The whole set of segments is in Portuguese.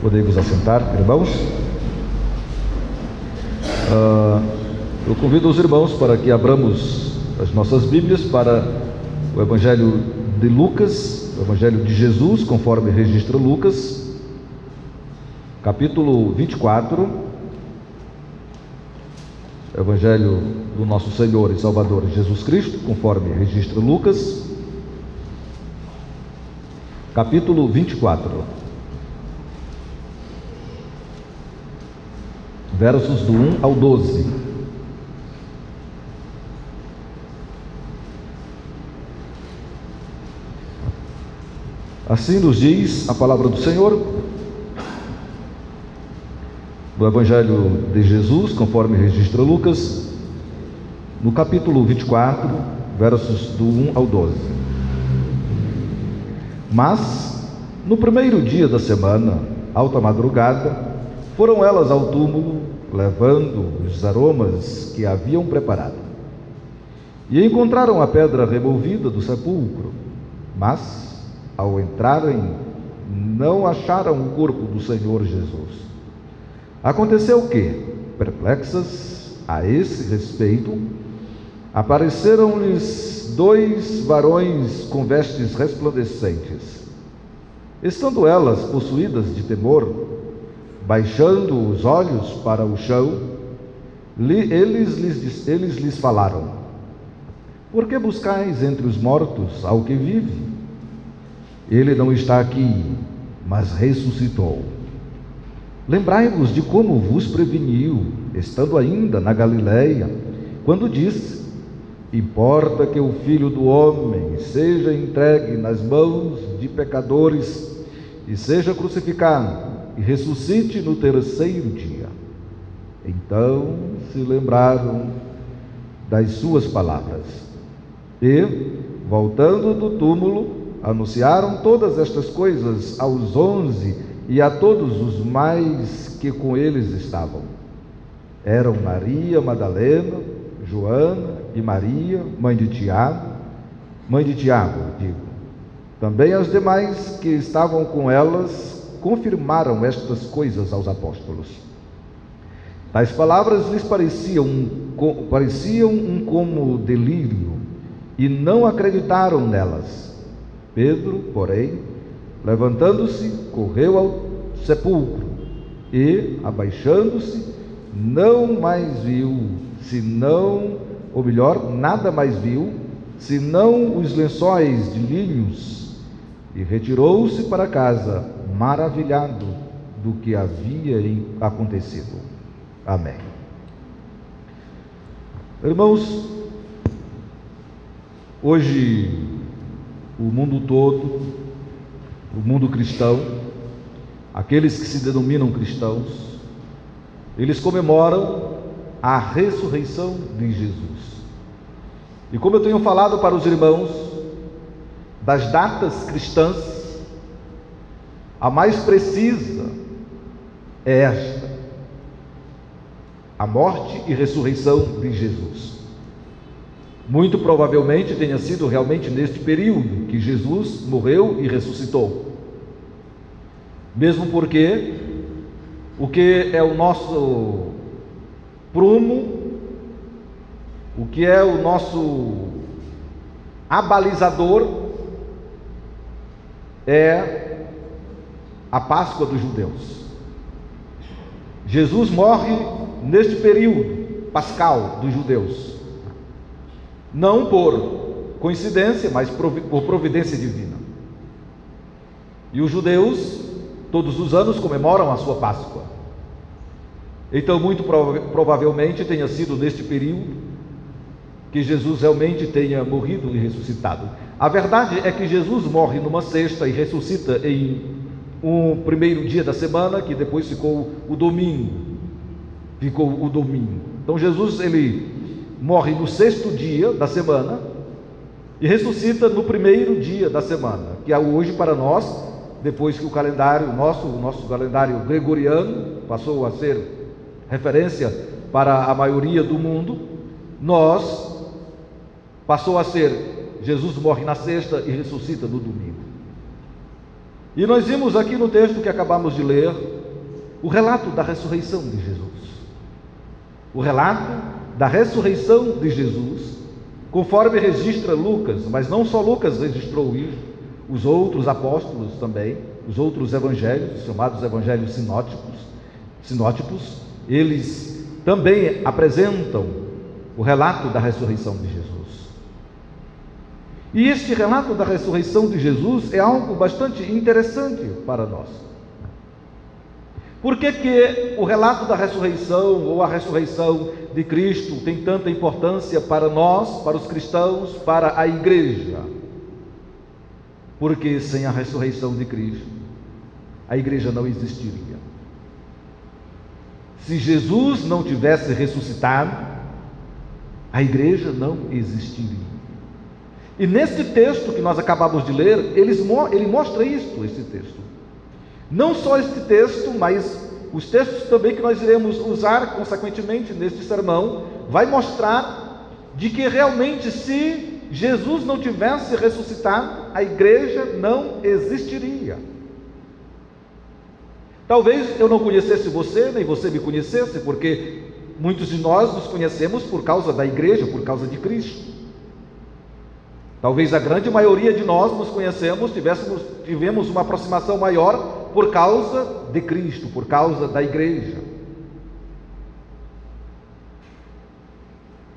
Podem vos assentar, irmãos. Eu convido os irmãos para que abramos as nossas Bíblias para o Evangelho de Lucas, o Evangelho de Jesus, conforme registra Lucas, capítulo 24, Evangelho do nosso Senhor e Salvador Jesus Cristo, conforme registra Lucas, capítulo 24, versos do 1 ao 12. Assim nos diz a palavra do Senhor, do Evangelho de Jesus, conforme registra Lucas, no capítulo 24, versos do 1 ao 12. Mas, no primeiro dia da semana, alta madrugada, foram elas ao túmulo, levando os aromas que haviam preparado. E encontraram a pedra removida do sepulcro, mas, ao entrarem, não acharam o corpo do Senhor Jesus. Aconteceu que, perplexas a esse respeito, apareceram-lhes dois varões com vestes resplandecentes. Estando elas possuídas de temor, baixando os olhos para o chão, eles lhes falaram: por que buscais entre os mortos ao que vive? Ele não está aqui, mas ressuscitou. Lembrai-vos de como vos preveniu, estando ainda na Galileia, quando disse: importa que o Filho do Homem seja entregue nas mãos de pecadores e seja crucificado e ressuscite no terceiro dia. Então se lembraram das suas palavras e, voltando do túmulo, anunciaram todas estas coisas aos 11 e a todos os mais que com eles estavam. Eram Maria Madalena, Joana e Maria, mãe de Tiago, Também as demais que estavam com elas confirmaram estas coisas aos apóstolos. Tais palavras lhes pareciam um como delírio, e não acreditaram nelas. Pedro, porém, levantando-se, correu ao sepulcro e, abaixando-se, nada mais viu, senão os lençóis de linhos, e retirou-se para casa, maravilhado do que havia acontecido. Amém. Irmãos, hoje o mundo todo, o mundo cristão, aqueles que se denominam cristãos, eles comemoram a ressurreição de Jesus. E como eu tenho falado para os irmãos, das datas cristãs, a mais precisa é esta: a morte e ressurreição de Jesus. Muito provavelmente tenha sido realmente neste período que Jesus morreu e ressuscitou. Mesmo porque o que é o nosso prumo, o que é o nosso abalizador, é a Páscoa dos judeus. Jesus morre neste período pascal dos judeus, não por coincidência, mas por providência divina. E os judeus todos os anos comemoram a sua Páscoa. Então, muito provavelmente tenha sido neste período que Jesus realmente tenha morrido e ressuscitado. A verdade é que Jesus morre numa sexta e ressuscita em um primeiro dia da semana, que depois ficou o domingo. Então Jesus, ele morre no sexto dia da semana e ressuscita no primeiro dia da semana, que é hoje para nós, depois que o calendário, o nosso calendário gregoriano passou a ser referência para a maioria do mundo, passou a ser, Jesus morre na sexta e ressuscita no domingo. E nós vimos aqui no texto que acabamos de ler o relato da ressurreição de Jesus. O relato da ressurreição de Jesus, conforme registra Lucas, mas não só Lucas registrou isso, os outros apóstolos também, os outros evangelhos, chamados evangelhos sinóticos, eles também apresentam o relato da ressurreição de Jesus. E este relato da ressurreição de Jesus é algo bastante interessante para nós. Por que o relato da ressurreição ou a ressurreição de Cristo tem tanta importância para nós, para os cristãos, para a igreja? Porque sem a ressurreição de Cristo, a igreja não existiria. Se Jesus não tivesse ressuscitado, a igreja não existiria. E neste texto que nós acabamos de ler, ele mostra isto, esse texto. Não só este texto, mas os textos também que nós iremos usar consequentemente neste sermão, vai mostrar de que realmente, se Jesus não tivesse ressuscitado, a igreja não existiria. Talvez eu não conhecesse você, nem você me conhecesse, porque muitos de nós nos conhecemos por causa da igreja, por causa de Cristo. Talvez a grande maioria de nós nos conhecemos, tivemos uma aproximação maior por causa de Cristo, por causa da igreja.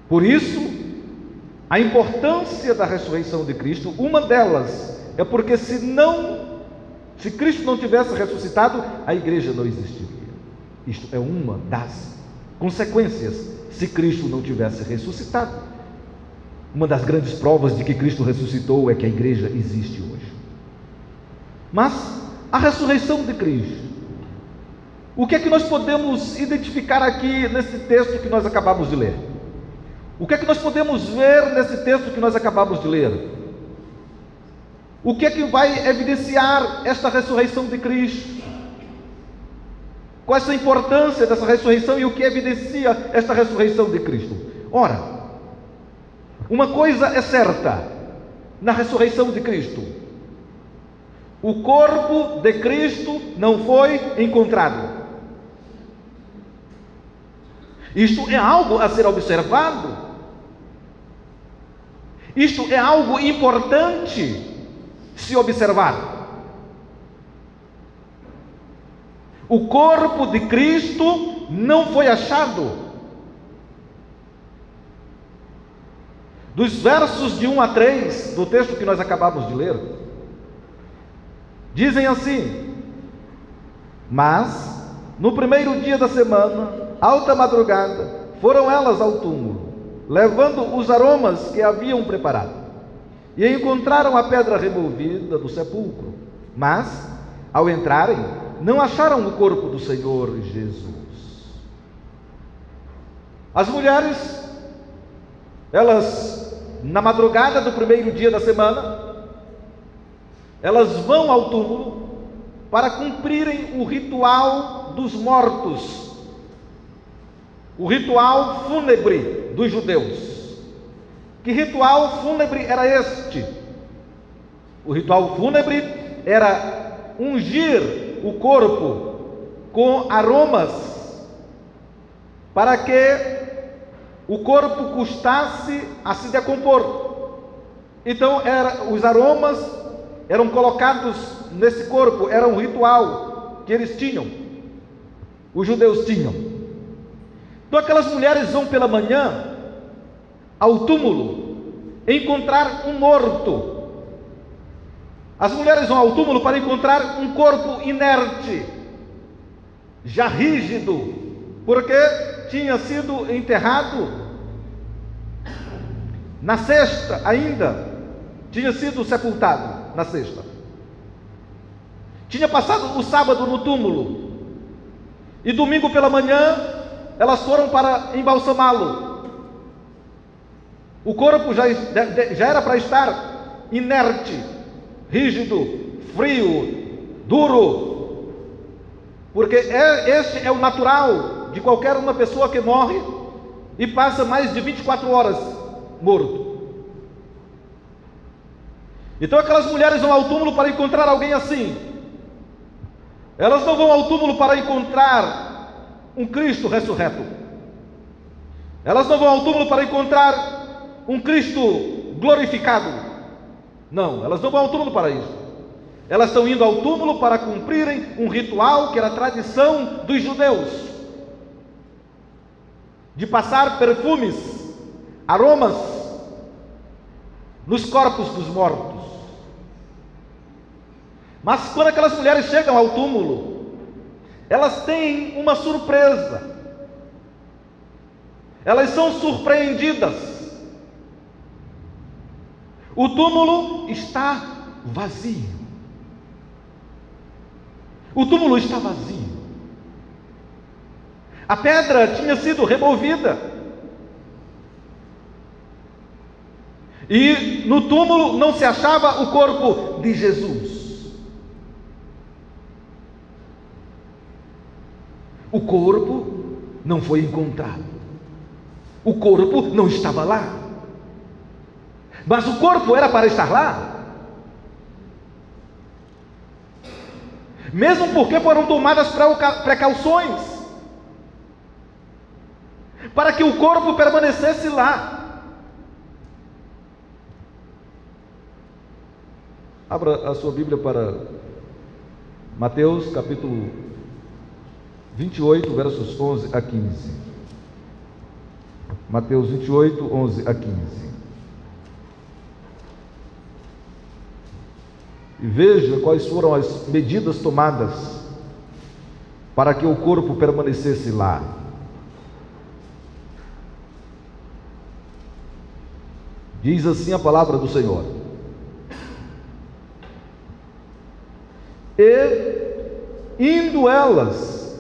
Por isso, a importância da ressurreição de Cristo, uma delas é porque se Cristo não tivesse ressuscitado, a igreja não existiria. Isto é uma das consequências, se Cristo não tivesse ressuscitado. Uma das grandes provas de que Cristo ressuscitou é que a igreja existe hoje. Mas a ressurreição de Cristo, o que é que nós podemos identificar aqui nesse texto que nós acabamos de ler? O que é que nós podemos ver nesse texto que nós acabamos de ler? O que é que vai evidenciar esta ressurreição de Cristo? Qual é a importância dessa ressurreição e o que evidencia esta ressurreição de Cristo? Ora, uma coisa é certa na ressurreição de Cristo: o corpo de Cristo não foi encontrado. Isto é algo a ser observado. Isto é algo importante se observar. O corpo de Cristo não foi achado. Dos versos de 1 a 3 do texto que nós acabamos de ler, dizem assim: mas no primeiro dia da semana, alta madrugada, foram elas ao túmulo, levando os aromas que haviam preparado, e encontraram a pedra removida do sepulcro, mas ao entrarem, não acharam o corpo do Senhor Jesus. As mulheres, elas, na madrugada do primeiro dia da semana, elas vão ao túmulo para cumprirem o ritual dos mortos, o ritual fúnebre dos judeus. Que ritual fúnebre era este? O ritual fúnebre era ungir o corpo com aromas, para que o corpo custasse a se decompor. Então os aromas eram colocados nesse corpo, era um ritual que eles tinham, os judeus tinham. Então aquelas mulheres vão pela manhã ao túmulo encontrar um morto. As mulheres vão ao túmulo para encontrar um corpo inerte, já rígido, porque tinha sido enterrado na sexta, ainda tinha sido sepultado na sexta, tinha passado o sábado no túmulo, e domingo pela manhã elas foram para embalsamá-lo. O corpo já era para estar inerte, rígido, frio, duro, porque este é o natural de qualquer uma pessoa que morre e passa mais de 24 horas morto. Então aquelas mulheres vão ao túmulo para encontrar alguém assim, Elas não vão ao túmulo para encontrar um Cristo ressurreto. Elas não vão ao túmulo para encontrar um Cristo glorificado. Não, elas não vão ao túmulo para isso. Elas estão indo ao túmulo para cumprirem um ritual que era a tradição dos judeus, de passar perfumes, aromas nos corpos dos mortos. Mas quando aquelas mulheres chegam ao túmulo, elas têm uma surpresa. Elas são surpreendidas. O túmulo está vazio. O túmulo está vazio. A pedra tinha sido removida. E no túmulo não se achava o corpo de Jesus. O corpo não foi encontrado. O corpo não estava lá. Mas o corpo era para estar lá. Mesmo porque foram tomadas precauções para que o corpo permanecesse lá. Abra a sua Bíblia para Mateus capítulo 28, versos 11 a 15. Mateus 28, 11 a 15. E veja quais foram as medidas tomadas para que o corpo permanecesse lá. Diz assim a palavra do Senhor: E, indo elas,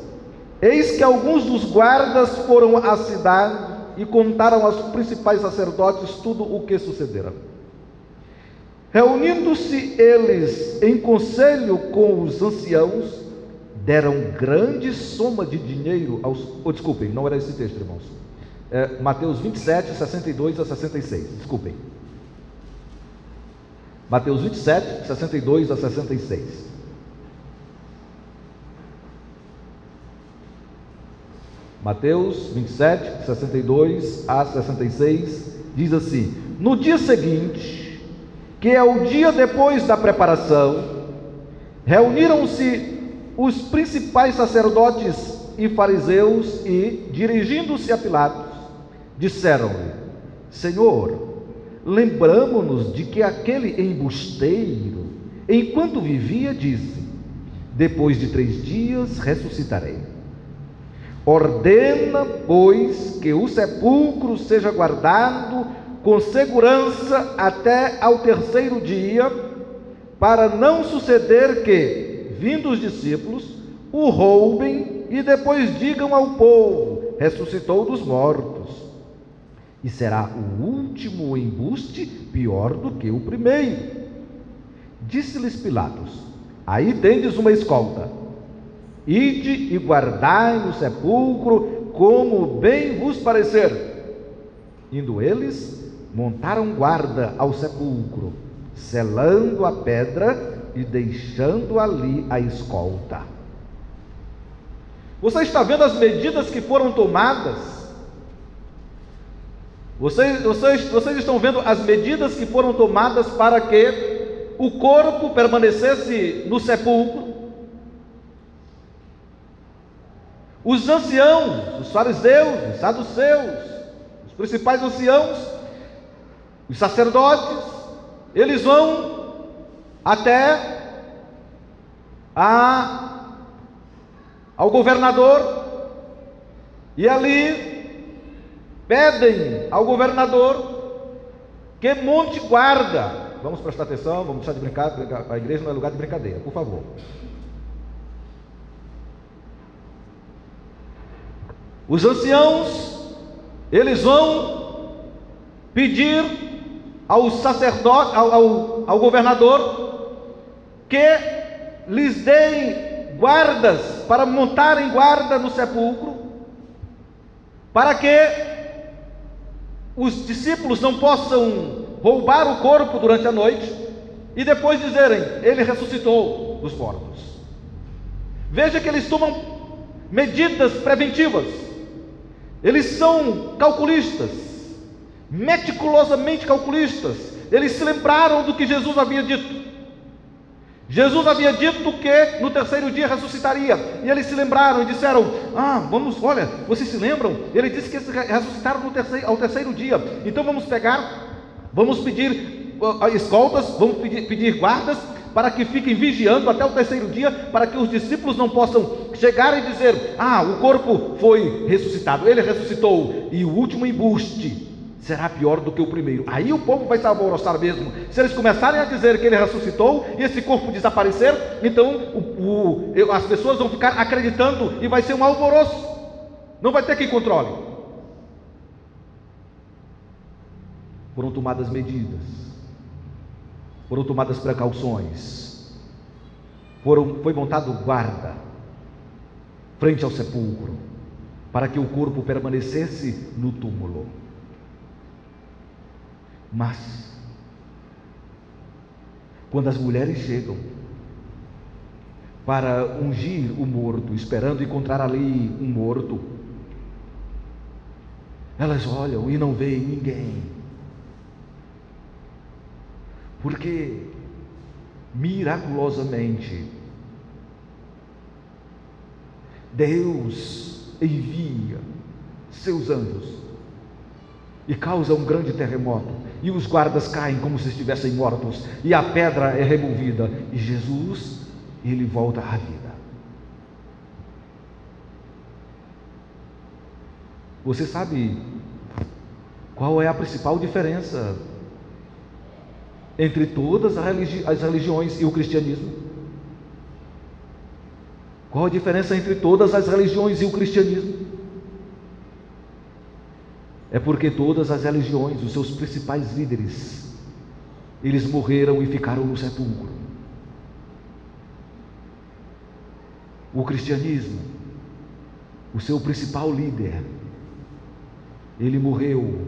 eis que alguns dos guardas foram à cidade e contaram aos principais sacerdotes tudo o que sucedera. Reunindo-se eles em conselho com os anciãos, deram grande soma de dinheiro aos... desculpem, não era esse texto, irmãos. Mateus 27, 62 a 66. Desculpem. Mateus 27, 62 a 66. Mateus 27, 62 a 66, diz assim: No dia seguinte, que é o dia depois da preparação, reuniram-se os principais sacerdotes e fariseus e, dirigindo-se a Pilatos, disseram-lhe: Senhor, lembramo-nos de que aquele embusteiro, enquanto vivia, disse: depois de 3 dias ressuscitarei. Ordena, pois, que o sepulcro seja guardado com segurança até ao 3º dia, para não suceder que, vindo os discípulos, o roubem e depois digam ao povo: ressuscitou dos mortos. E será o último embuste pior do que o primeiro. Disse-lhes Pilatos: aí tendes uma escolta. Ide e guardai no sepulcro como bem vos parecer. Indo eles, montaram guarda ao sepulcro, selando a pedra e deixando ali a escolta. Você está vendo as medidas que foram tomadas? Vocês estão vendo as medidas que foram tomadas para que o corpo permanecesse no sepulcro? Os anciãos, os fariseus, os saduceus, os principais anciãos, os sacerdotes, eles vão até ao governador e ali pedem ao governador que monte guarda. Vamos prestar atenção, vamos deixar de brincar, a igreja não é lugar de brincadeira, por favor. Os anciãos, eles vão pedir ao sacerdote, ao governador, que lhes deem guardas para montarem guarda no sepulcro, para que os discípulos não possam roubar o corpo durante a noite e depois dizerem: ele ressuscitou dos mortos. Veja que eles tomam medidas preventivas. Eles são calculistas, meticulosamente calculistas. Eles se lembraram do que Jesus havia dito. Jesus havia dito que no terceiro dia ressuscitaria, e eles se lembraram e disseram: olha, vocês se lembram? Ele disse que ressuscitaram ao terceiro dia. Então vamos pedir escoltas, vamos pedir guardas, para que fiquem vigiando até o terceiro dia, para que os discípulos não possam chegar e dizer: o corpo foi ressuscitado, ele ressuscitou, e o último embuste será pior do que o primeiro. Aí o povo vai se alvoroçar mesmo. Se eles começarem a dizer que ele ressuscitou e esse corpo desaparecer, então as pessoas vão ficar acreditando e vai ser um alvoroço. Não vai ter quem controle. Foram tomadas medidas, foram tomadas precauções, foi montado guarda frente ao sepulcro, para que o corpo permanecesse no túmulo. Mas, quando as mulheres chegam para ungir o morto, esperando encontrar ali um morto, elas olham e não veem ninguém, porque miraculosamente Deus envia seus anjos e causa um grande terremoto, e os guardas caem como se estivessem mortos, e a pedra é removida, e Jesus, ele volta à vida. Você sabe qual é a principal diferença entre todas as religiões e o cristianismo? Qual a diferença entre todas as religiões e o cristianismo? É porque todas as religiões, os seus principais líderes, eles morreram e ficaram no sepulcro. O cristianismo, o seu principal líder, ele morreu,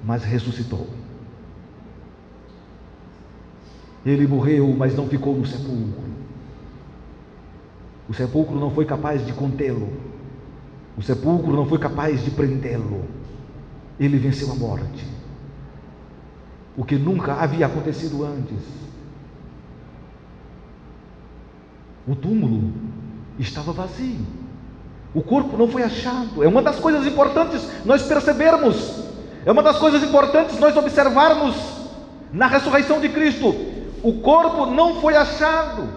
mas ressuscitou. Ele morreu, mas não ficou no sepulcro. O sepulcro não foi capaz de contê-lo. O sepulcro não foi capaz de prendê-lo. Ele venceu a morte, o que nunca havia acontecido antes. O túmulo estava vazio, o corpo não foi achado. É uma das coisas importantes nós percebermos, é uma das coisas importantes nós observarmos na ressurreição de Cristo. O corpo não foi achado,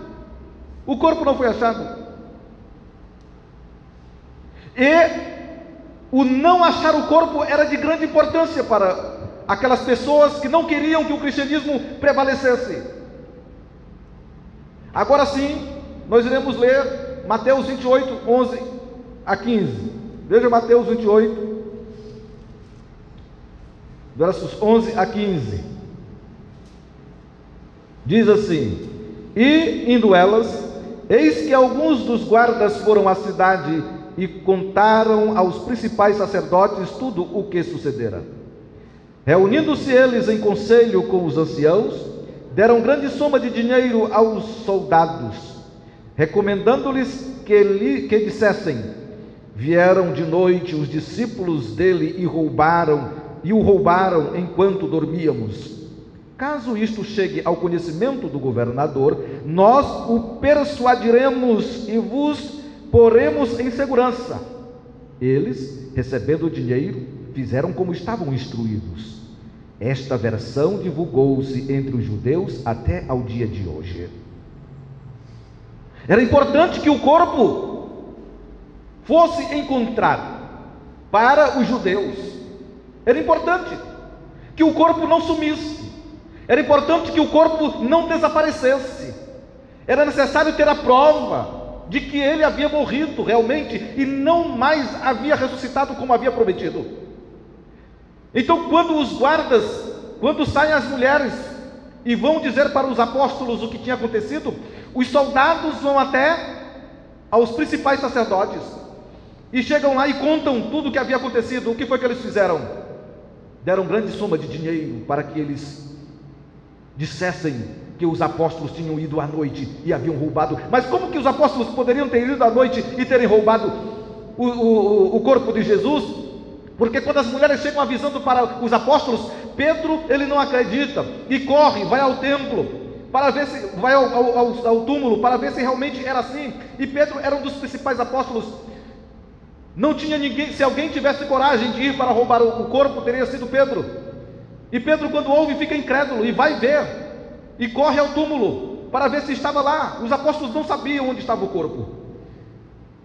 o corpo não foi achado. E o não achar o corpo era de grande importância para aquelas pessoas que não queriam que o cristianismo prevalecesse. Agora sim, nós iremos ler Mateus 28, 11 a 15. Veja Mateus 28, versos 11 a 15. Diz assim: E indo elas, eis que alguns dos guardas foram à cidade e contaram aos principais sacerdotes tudo o que sucedera. Reunindo-se eles em conselho com os anciãos, deram grande soma de dinheiro aos soldados, recomendando-lhes que dissessem: Vieram de noite os discípulos dele e o roubaram enquanto dormíamos. Caso isto chegue ao conhecimento do governador, nós o persuadiremos e vos poremos em segurança. Eles, recebendo o dinheiro, fizeram como estavam instruídos. Esta versão divulgou-se entre os judeus até ao dia de hoje. Era importante que o corpo fosse encontrado para os judeus. Era importante que o corpo não sumisse. Era importante que o corpo não desaparecesse. Era necessário ter a prova de que ele havia morrido realmente e não mais havia ressuscitado como havia prometido. Então, quando saem as mulheres e vão dizer para os apóstolos o que tinha acontecido, os soldados vão até aos principais sacerdotes e chegam lá e contam tudo o que havia acontecido. O que foi que eles fizeram? Deram grande soma de dinheiro para que eles dissessem que os apóstolos tinham ido à noite e haviam roubado. Mas como que os apóstolos poderiam ter ido à noite e terem roubado o corpo de Jesus? Porque quando as mulheres chegam avisando para os apóstolos, Pedro, ele não acredita e corre, vai ao templo para ver se, vai ao túmulo para ver se realmente era assim. E Pedro era um dos principais apóstolos. Não tinha ninguém, se alguém tivesse coragem de ir para roubar o corpo, teria sido Pedro. E Pedro, quando ouve, fica incrédulo e vai ver, e corre ao túmulo para ver se estava lá. Os apóstolos não sabiam onde estava o corpo.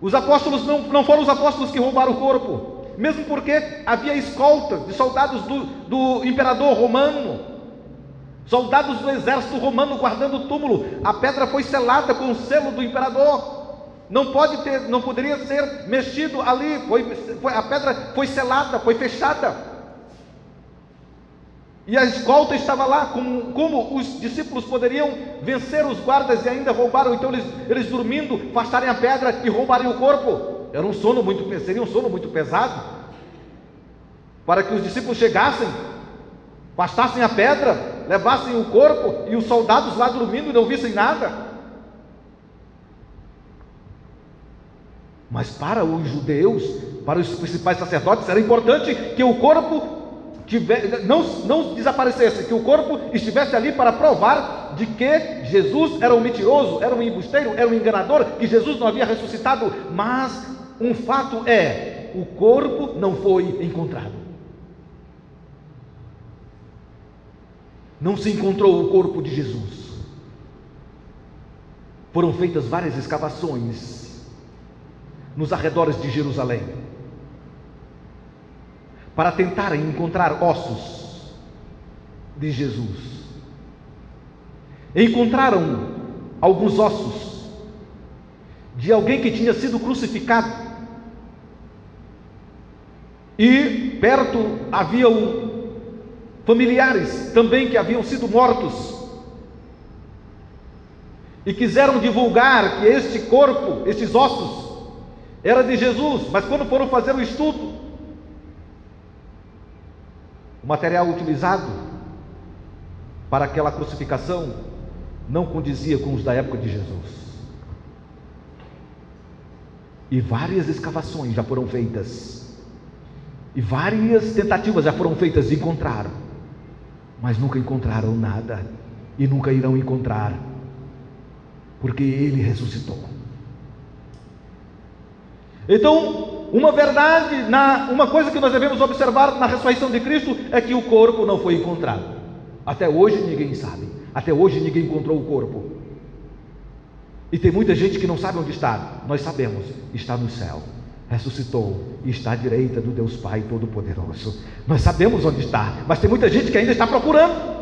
Os apóstolos não foram os apóstolos que roubaram o corpo, mesmo porque havia escolta de soldados do imperador romano, soldados do exército romano guardando o túmulo. A pedra foi selada com o selo do imperador. Não poderia ser mexido ali. A pedra foi selada, foi fechada. E a escolta estava lá. Como os discípulos poderiam vencer os guardas e ainda roubaram? Então eles dormindo, afastarem a pedra e roubarem o corpo. Seria um sono muito pesado, para que os discípulos chegassem, afastassem a pedra, levassem o corpo, e os soldados lá dormindo e não vissem nada. Mas para os judeus, para os principais sacerdotes, era importante que o corpo não desaparecesse, que o corpo estivesse ali para provar de que Jesus era um mentiroso, era um embusteiro, era um enganador, que Jesus não havia ressuscitado. Mas um fato é, o corpo não foi encontrado. Não se encontrou o corpo de Jesus. Foram feitas várias escavações nos arredores de Jerusalém para tentarem encontrar ossos de Jesus. Encontraram alguns ossos de alguém que tinha sido crucificado, e perto haviam familiares também que haviam sido mortos, e quiseram divulgar que este corpo, estes ossos, era de Jesus. Mas quando foram fazer o estudo, o material utilizado para aquela crucificação não condizia com os da época de Jesus. E várias escavações já foram feitas, e várias tentativas já foram feitas de encontrar, mas nunca encontraram nada, e nunca irão encontrar, porque Ele ressuscitou. Então, uma verdade, uma coisa que nós devemos observar na ressurreição de Cristo é que o corpo não foi encontrado. Até hoje ninguém sabe, até hoje ninguém encontrou o corpo. E tem muita gente que não sabe onde está. Nós sabemos, está no céu, ressuscitou e está à direita do Deus Pai Todo-Poderoso. Nós sabemos onde está, mas tem muita gente que ainda está procurando.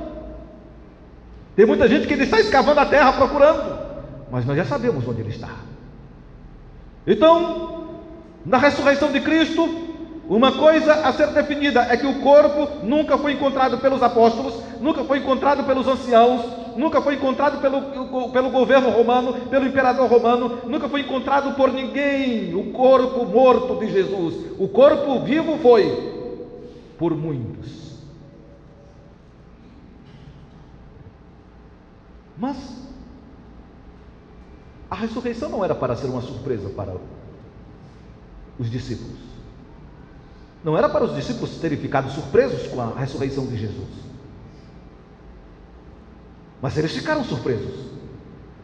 Tem muita gente que ainda está escavando a terra procurando, mas nós já sabemos onde ele está. Então, na ressurreição de Cristo, uma coisa a ser definida é que o corpo nunca foi encontrado pelos apóstolos, nunca foi encontrado pelos anciãos, nunca foi encontrado pelo governo romano, pelo imperador romano, nunca foi encontrado por ninguém o corpo morto de Jesus. O corpo vivo foi por muitos. Mas a ressurreição não era para ser uma surpresa para os discípulos. Não era para os discípulos terem ficado surpresos com a ressurreição de Jesus. Mas eles ficaram surpresos.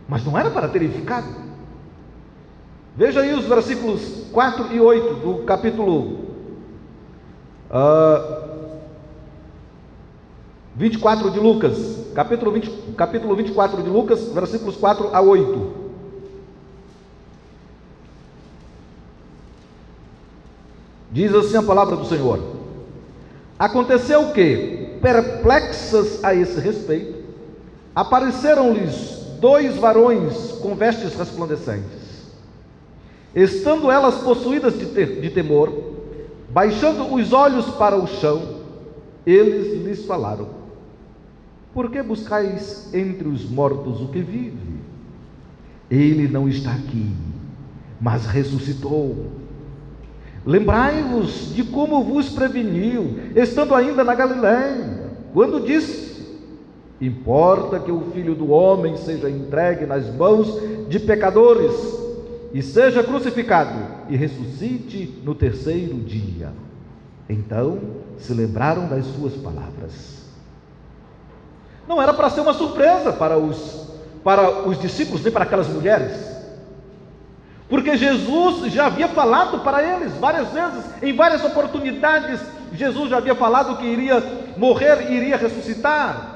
Mas não era para terem ficado. Veja aí os versículos 4 e 8 do capítulo 24 de Lucas. Capítulo 24 de Lucas, versículos 4 a 8. Diz assim a palavra do Senhor: aconteceu que, perplexas a esse respeito, apareceram-lhes 2 varões com vestes resplandecentes. Estando elas possuídas de temor, baixando os olhos para o chão, eles lhes falaram: por que buscais entre os mortos o que vive? Ele não está aqui, mas ressuscitou. Lembrai-vos de como vos preveniu, estando ainda na Galiléia, quando disse: Importa que o Filho do Homem seja entregue nas mãos de pecadores e seja crucificado e ressuscite no terceiro dia. Então se lembraram das suas palavras. Não era para ser uma surpresa para os discípulos, nem para aquelas mulheres, porque Jesus já havia falado para eles várias vezes, em várias oportunidades. Jesus já havia falado que iria morrer e iria ressuscitar.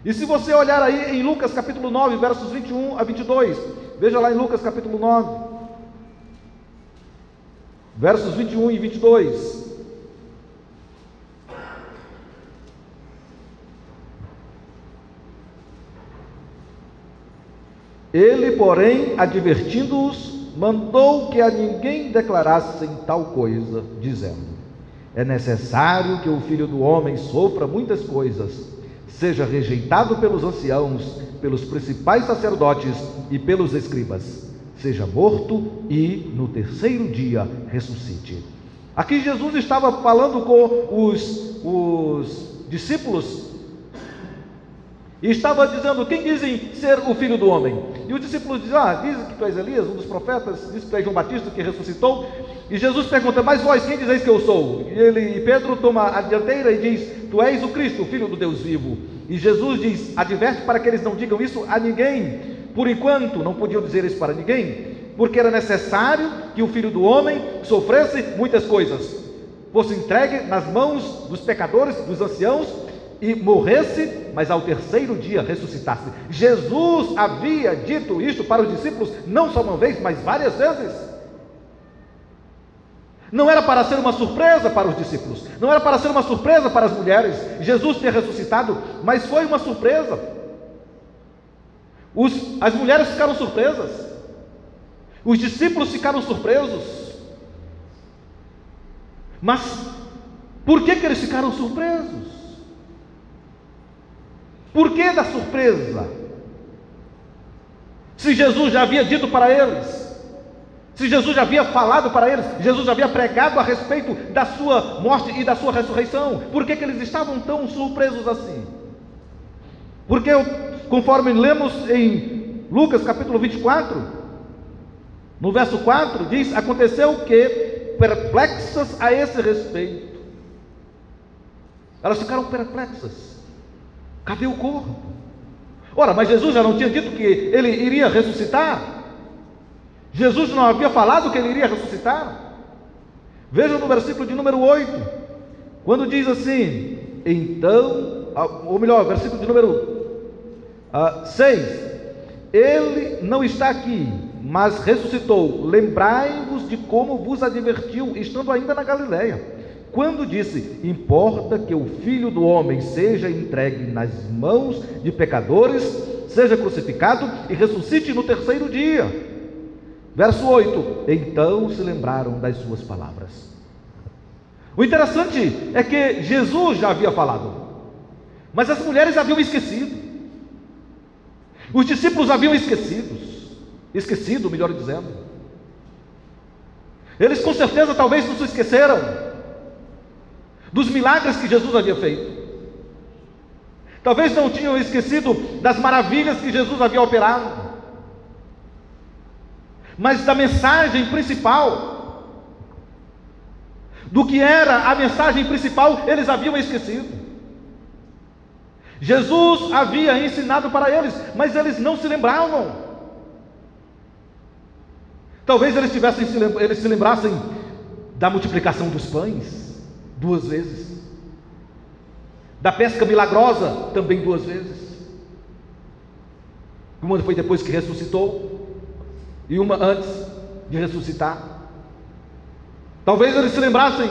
E se você olhar aí em Lucas capítulo 9, versos 21 a 22, veja lá em Lucas capítulo 9, versos 21 e 22. Ele, porém, advertindo-os, mandou que a ninguém declarassem tal coisa, dizendo: é necessário que o Filho do Homem sofra muitas coisas, seja rejeitado pelos anciãos, pelos principais sacerdotes e pelos escribas, seja morto e no terceiro dia ressuscite. Aqui Jesus estava falando com os discípulos e estava dizendo: quem dizem ser o Filho do Homem? E os discípulos dizem: dizem que tu és Elias, um dos profetas, diz que tu és João Batista que ressuscitou. E Jesus pergunta: mas vós, quem dizeis que eu sou? E Pedro toma a dianteira e diz: tu és o Cristo, o Filho do Deus vivo. E Jesus diz, adverte para que eles não digam isso a ninguém. Por enquanto não podiam dizer isso para ninguém, porque era necessário que o Filho do Homem sofresse muitas coisas, fosse entregue nas mãos dos pecadores, dos anciãos, e morresse, mas ao terceiro dia ressuscitasse. Jesus havia dito isto para os discípulos, não só uma vez, mas várias vezes. Não era para ser uma surpresa para os discípulos, não era para ser uma surpresa para as mulheres, Jesus ter ressuscitado, mas foi uma surpresa. As mulheres ficaram surpresas, os discípulos ficaram surpresos. Mas por que eles ficaram surpresos? Por que da surpresa? Se Jesus já havia dito para eles, se Jesus já havia falado para eles, Jesus já havia pregado a respeito da sua morte e da sua ressurreição, por que eles estavam tão surpresos assim? Porque, conforme lemos em Lucas capítulo 24, no verso 4, diz: aconteceu que, perplexas a esse respeito, elas ficaram perplexas. Cadê o corpo? Ora, mas Jesus já não tinha dito que ele iria ressuscitar? Jesus não havia falado que ele iria ressuscitar? Vejam no versículo de número 8, quando diz assim: então, ou melhor, versículo de número 6, ele não está aqui, mas ressuscitou. Lembrai-vos de como vos advertiu, estando ainda na Galileia, quando disse: importa que o Filho do Homem seja entregue nas mãos de pecadores, seja crucificado e ressuscite no terceiro dia. Verso 8, então se lembraram das suas palavras. O interessante é que Jesus já havia falado, mas as mulheres haviam esquecido, os discípulos haviam esquecido, melhor dizendo. Eles com certeza talvez não se esqueceram dos milagres que Jesus havia feito, talvez não tinham esquecido das maravilhas que Jesus havia operado, mas da mensagem principal, do que era a mensagem principal, eles haviam esquecido. Jesus havia ensinado para eles, mas eles não se lembravam. Talvez eles se lembrassem da multiplicação dos pães 2 vezes, da pesca milagrosa também 2 vezes, uma foi depois que ressuscitou e uma antes de ressuscitar. Talvez eles se lembrassem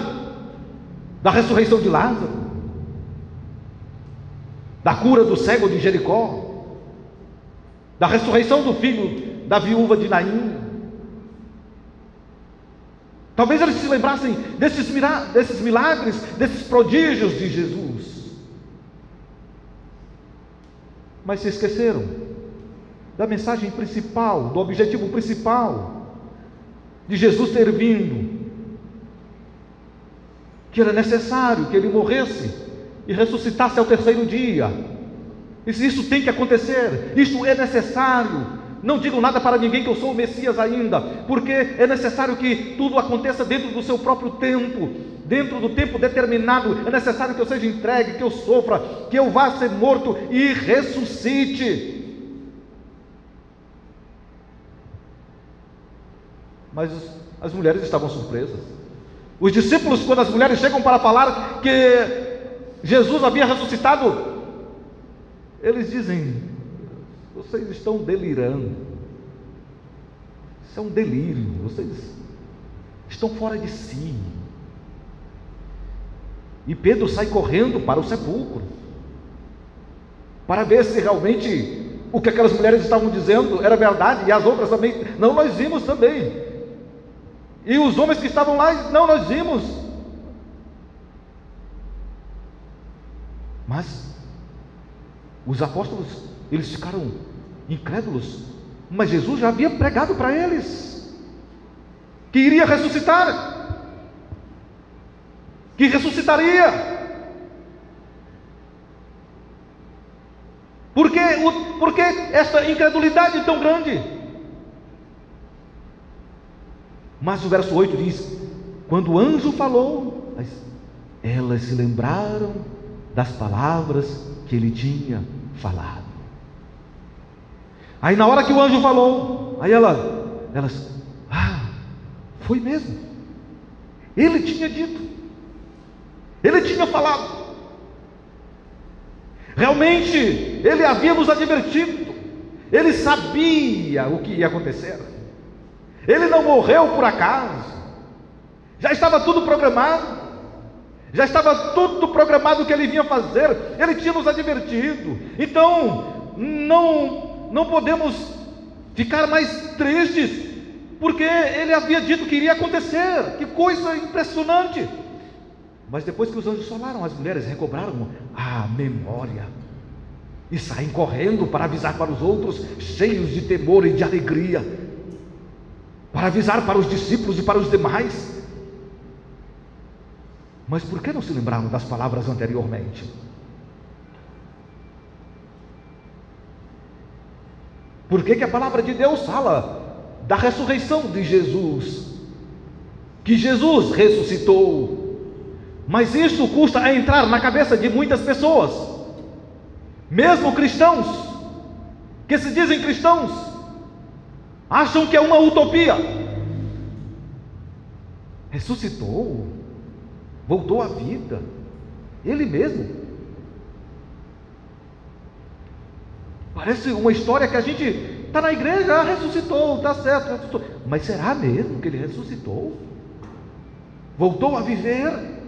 da ressurreição de Lázaro, da cura do cego de Jericó, da ressurreição do filho da viúva de Naim. Talvez eles se lembrassem desses milagres, desses prodígios de Jesus, mas se esqueceram da mensagem principal, do objetivo principal de Jesus ter vindo, que era necessário que ele morresse e ressuscitasse ao terceiro dia. Isso tem que acontecer, isso é necessário. Não digo nada para ninguém que eu sou o Messias ainda, porque é necessário que tudo aconteça dentro do seu próprio tempo, dentro do tempo determinado. É necessário que eu seja entregue, que eu sofra, que eu vá ser morto e ressuscite. Mas as mulheres estavam surpresas. Os discípulos, quando as mulheres chegam para falar que Jesus havia ressuscitado, eles dizem: vocês estão delirando, isso é um delírio, vocês estão fora de si. E Pedro sai correndo para o sepulcro, para ver se realmente o que aquelas mulheres estavam dizendo era verdade, e as outras também: não, nós vimos também. E os homens que estavam lá: não, nós vimos. Mas os apóstolos, eles ficaram incrédulos. Mas Jesus já havia pregado para eles que iria ressuscitar, que ressuscitaria. Por que esta incredulidade tão grande? Mas o verso 8 diz: quando o anjo falou, elas se lembraram das palavras que ele tinha falado. Aí na hora que o anjo falou, aí elas: foi mesmo, ele tinha dito, ele tinha falado, realmente ele havia nos advertido, ele sabia o que ia acontecer, ele não morreu por acaso, já estava tudo programado, o que ele vinha fazer, ele tinha nos advertido. Então não podemos ficar mais tristes, porque ele havia dito que iria acontecer. Que coisa impressionante! Mas depois que os anjos falaram, as mulheres recobraram a memória e saem correndo para avisar para os outros, cheios de temor e de alegria, para avisar para os discípulos e para os demais. Mas por que não se lembraram das palavras anteriormente? Por que a palavra de Deus fala da ressurreição de Jesus? Que Jesus ressuscitou. Mas isso custa a entrar na cabeça de muitas pessoas, mesmo cristãos, que se dizem cristãos, acham que é uma utopia. Ressuscitou, voltou à vida, ele mesmo. Parece uma história que a gente está na igreja: ressuscitou, está certo, ressuscitou. Mas será mesmo que ele ressuscitou? Voltou a viver?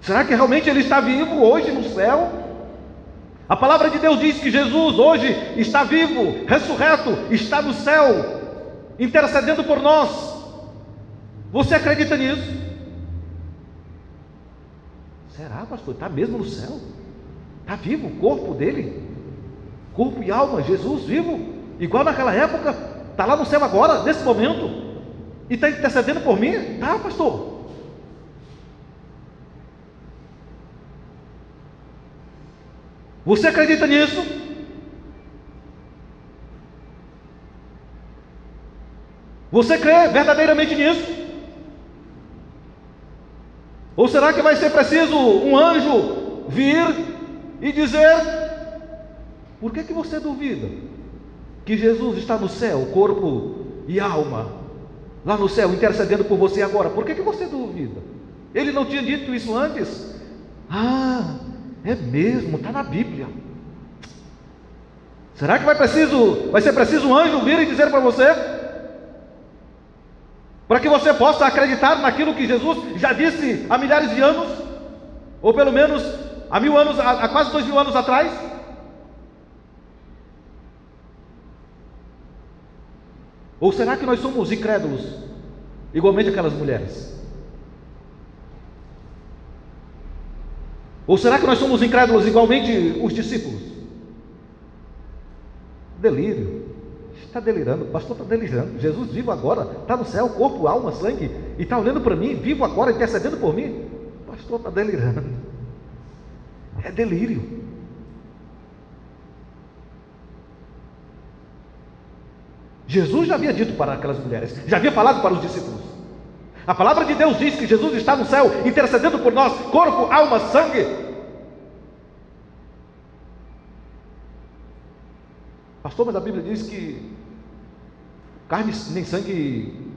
Será que realmente ele está vivo hoje no céu? A palavra de Deus diz que Jesus hoje está vivo, ressurreto, está no céu, intercedendo por nós. Você acredita nisso? Será, pastor? Está mesmo no céu? Está vivo o corpo dele? Corpo e alma, Jesus vivo, igual naquela época, está lá no céu agora, nesse momento, e está intercedendo por mim? Tá, pastor? Você acredita nisso? Você crê verdadeiramente nisso? Ou será que vai ser preciso um anjo vir e dizer: por que você duvida que Jesus está no céu, corpo e alma, lá no céu, intercedendo por você agora? Por que você duvida? Ele não tinha dito isso antes? É mesmo, está na Bíblia. Será que vai ser preciso um anjo vir e dizer para você, para que você possa acreditar naquilo que Jesus já disse há milhares de anos, ou pelo menos há 1000 anos, há quase 2000 anos atrás? Ou será que nós somos incrédulos, igualmente aquelas mulheres? Ou será que nós somos incrédulos igualmente os discípulos? Delírio. Está delirando, o pastor está delirando. Jesus vivo agora, está no céu, corpo, alma, sangue, e está olhando para mim, vivo agora, intercedendo por mim. O pastor está delirando. É delírio. Jesus já havia dito para aquelas mulheres, já havia falado para os discípulos. A palavra de Deus diz que Jesus está no céu, intercedendo por nós, corpo, alma, sangue. Pastor, mas a Bíblia diz que carne nem sangue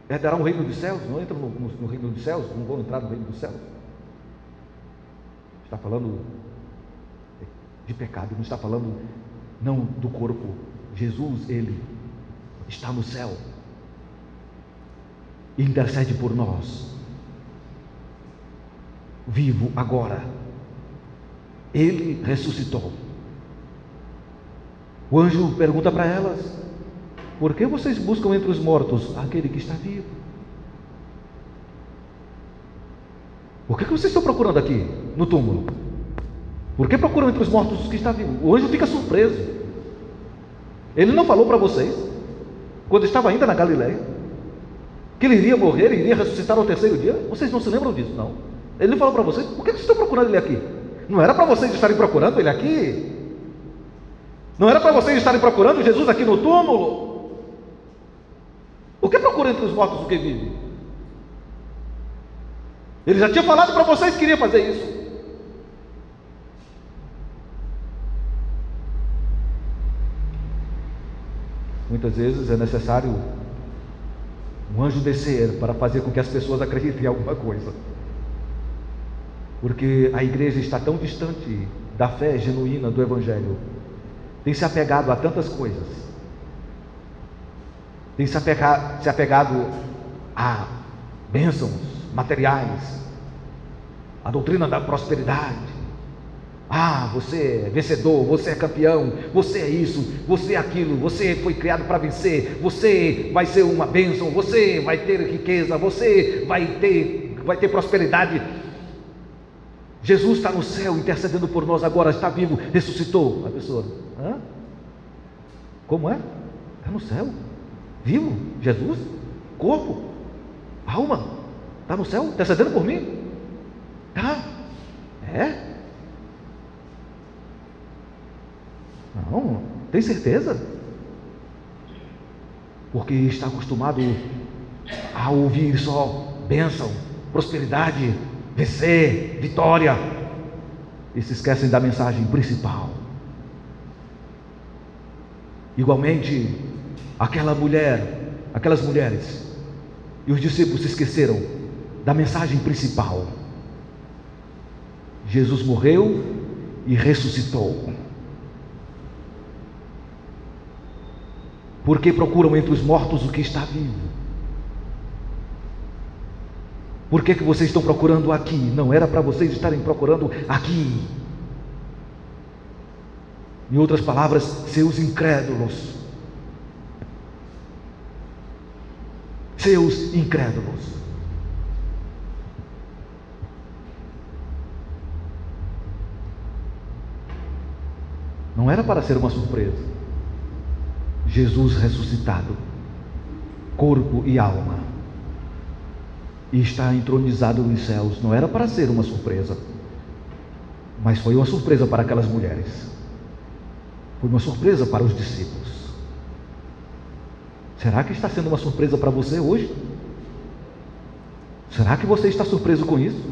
herdarão o reino dos céus, não entram no reino dos céus, não vão entrar no reino dos céus. Está falando de pecado, não está falando não do corpo. Jesus, Ele está no céu, intercede por nós, vivo agora. Ele ressuscitou. O anjo pergunta para elas: por que vocês buscam entre os mortos aquele que está vivo? Por que vocês estão procurando aqui no túmulo? Por que procuram entre os mortos os que está vivo? O anjo fica surpreso. Ele não falou para vocês, quando estava ainda na Galileia, que ele iria morrer e iria ressuscitar ao terceiro dia? Vocês não se lembram disso, não? Ele não falou para vocês. Por que vocês estão procurando ele aqui? Não era para vocês estarem procurando ele aqui? Não era para vocês estarem procurando Jesus aqui no túmulo? O que procura entre os mortos o que vive? Ele já tinha falado para vocês que iria fazer isso. Muitas vezes é necessário um anjo descer para fazer com que as pessoas acreditem em alguma coisa, porque a igreja está tão distante da fé genuína do Evangelho, tem se apegado a tantas coisas, tem se apegado a bênçãos materiais, a doutrina da prosperidade. Você é vencedor, você é campeão, você é isso, você é aquilo, você foi criado para vencer, você vai ser uma bênção, você vai ter riqueza, você vai ter prosperidade. Jesus está no céu intercedendo por nós agora, está vivo, ressuscitou. A pessoa: como é? Está no céu, vivo, Jesus, corpo, alma, está no céu intercedendo por mim? Tá? É? Não, tem certeza? Porque está acostumado a ouvir só bênção, prosperidade, vencer, vitória, e se esquecem da mensagem principal. Igualmente, aquelas mulheres e os discípulos se esqueceram da mensagem principal. Jesus morreu e ressuscitou. Porque procuram entre os mortos o que está vivo? Por que vocês estão procurando aqui? Não era para vocês estarem procurando aqui. Em outras palavras, seus incrédulos. Seus incrédulos. Não era para ser uma surpresa. Jesus ressuscitado, corpo e alma, e está entronizado nos céus. Não era para ser uma surpresa, mas foi uma surpresa para aquelas mulheres, foi uma surpresa para os discípulos. Será que está sendo uma surpresa para você hoje? Será que você está surpreso com isso?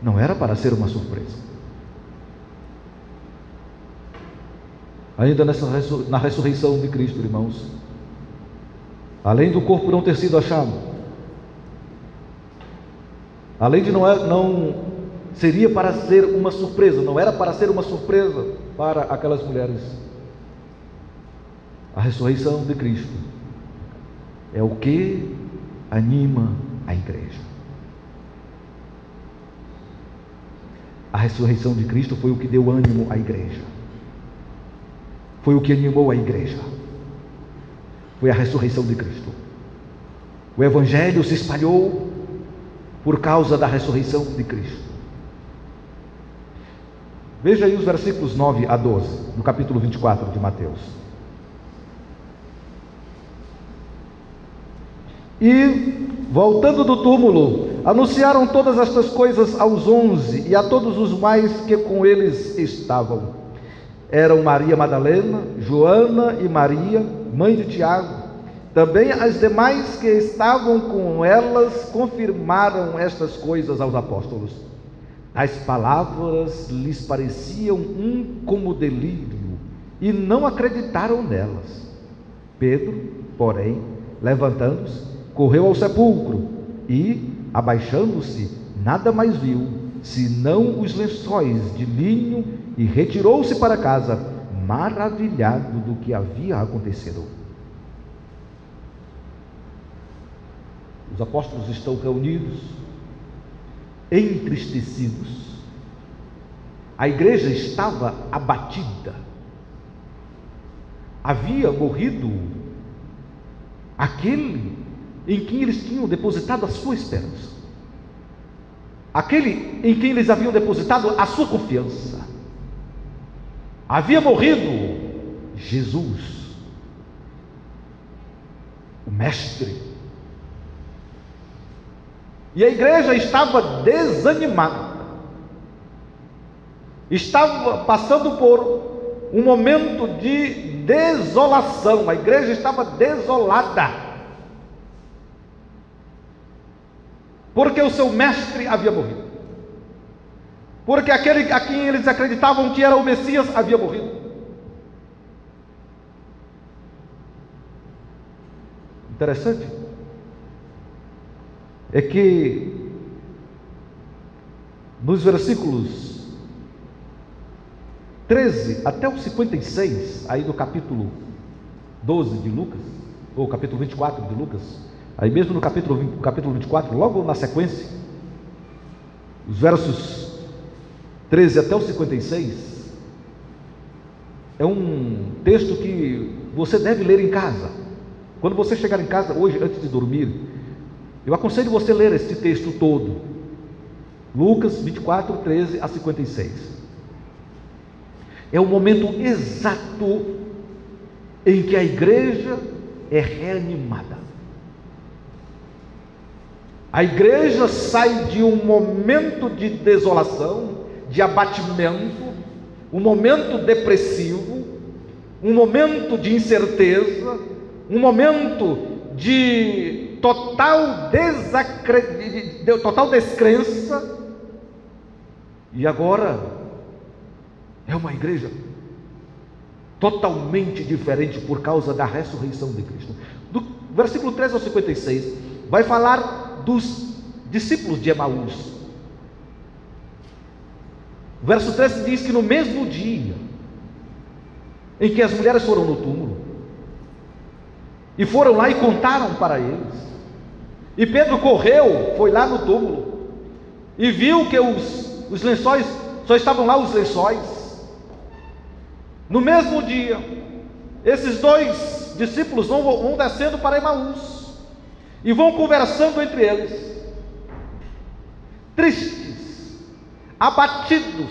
Não era para ser uma surpresa. Ainda na ressurreição de Cristo, irmãos, além do corpo não ter sido achado, além de não seria para ser uma surpresa, não era para ser uma surpresa para aquelas mulheres, a ressurreição de Cristo é o que anima a igreja. A ressurreição de Cristo foi o que deu ânimo à igreja. Foi o que animou a igreja. Foi a ressurreição de Cristo. O Evangelho se espalhou por causa da ressurreição de Cristo. Veja aí os versículos 9 a 12, no capítulo 24 de Mateus. E, voltando do túmulo, anunciaram todas estas coisas aos 11 e a todos os mais que com eles estavam. Eram Maria Madalena, Joana e Maria, mãe de Tiago. Também as demais que estavam com elas confirmaram estas coisas aos apóstolos. As palavras lhes pareciam como delírio e não acreditaram nelas. Pedro, porém, levantando-se, correu ao sepulcro e, abaixando-se, nada mais viu, senão os lençóis de linho, e retirou-se para casa, maravilhado do que havia acontecido. Os apóstolos estão reunidos, entristecidos. A igreja estava abatida. Havia morrido aquele em quem eles tinham depositado a sua esperança, aquele em quem eles haviam depositado a sua confiança. Havia morrido Jesus, o Mestre. E a igreja estava desanimada, estava passando por um momento de desolação. A igreja estava desolada, porque o seu mestre havia morrido, porque aquele a quem eles acreditavam que era o Messias havia morrido. Interessante é que nos versículos 13 até o 56, aí do capítulo 12 de Lucas, ou capítulo 24 de Lucas, aí mesmo no capítulo 24, logo na sequência, os versos 13 até o 56, é um texto que você deve ler em casa. Quando você chegar em casa hoje, antes de dormir, eu aconselho você ler este texto todo, Lucas 24, 13 a 56. É o momento exato em que a igreja é reanimada. A igreja sai de um momento de desolação, de abatimento, um momento depressivo, um momento de incerteza, um momento de total descrença, e agora é uma igreja totalmente diferente por causa da ressurreição de Cristo. Do versículo 13 ao 56 vai falar dos discípulos de Emaús. O verso 13 diz que no mesmo dia em que as mulheres foram no túmulo e foram lá e contaram para eles, e Pedro correu, foi lá no túmulo e viu que os lençóis, só estavam lá os lençóis. No mesmo dia, esses dois discípulos vão descendo para Emaús e vão conversando entre eles, tristes, abatidos,